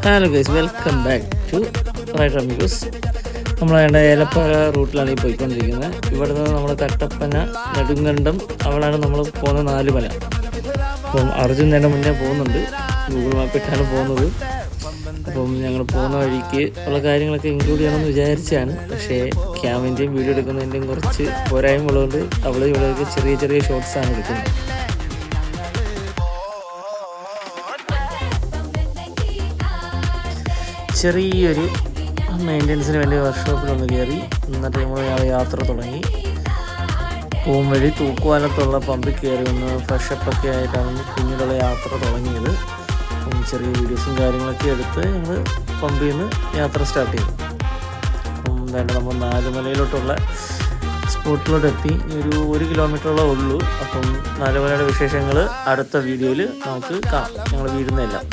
Hello guys, welcome back to Rider Muse. നമ്മളതിൻ്റെ ഏലപ്പാറ റൂട്ടിലാണ് ഈ പോയിക്കൊണ്ടിരിക്കുന്നത്. ഇവിടെ നിന്ന് നമ്മൾ കട്ടപ്പന, നെടുങ്കണ്ടം, അവിടെയാണ് നമ്മൾ പോകുന്ന 4 മല. അപ്പം അർജുൻ തന്നെ മുന്നേ പോകുന്നുണ്ട്, ഗൂഗിൾ മാപ്പ് ഇട്ടാണ് പോകുന്നത്. അപ്പം ഞങ്ങൾ പോകുന്ന വഴിക്ക് ഉള്ള കാര്യങ്ങളൊക്കെ ഇൻക്ലൂഡ് ചെയ്യണമെന്ന് വിചാരിച്ചാണ്. പക്ഷേ ക്യാമിൻ്റെയും വീഡിയോ എടുക്കുന്നതിൻ്റെയും കുറച്ച് പോരായ്മ ഉള്ളതുകൊണ്ട് അവിടെ ഇവിടെയൊക്കെ ചെറിയ ചെറിയ ഷോട്ട്സാണ് എടുക്കുന്നത്. ചെറിയൊരു മെയിൻ്റനൻസിന് വേണ്ടി വർക്ക്ഷോപ്പിലൊന്ന് കയറി. എന്നിട്ട് നമ്മൾ യാത്ര തുടങ്ങി. പൂവഴി തൂക്കുവാലത്തുള്ള പമ്പിൽ കയറി ഒന്ന് ഫ്രഷപ്പൊക്കെ ആയിട്ടാണ് പിന്നീടുള്ള യാത്ര തുടങ്ങിയത്. ചെറിയ വീഡിയോസും കാര്യങ്ങളൊക്കെ എടുത്ത് ഞങ്ങൾ പമ്പിൽ നിന്ന് യാത്ര സ്റ്റാർട്ട് ചെയ്തു. വേണ്ട നമ്മൾ 4 മലയിലോട്ടുള്ള സ്പോട്ടിലോട്ട് എത്തി. ഒരു 1 കിലോമീറ്ററോളം ഉള്ളൂ. അപ്പം 4 മലയുടെ വിശേഷങ്ങൾ അടുത്ത വീഡിയോയിൽ നമുക്ക് കാണാം. ഞങ്ങൾ വീടുന്നതെല്ലാം.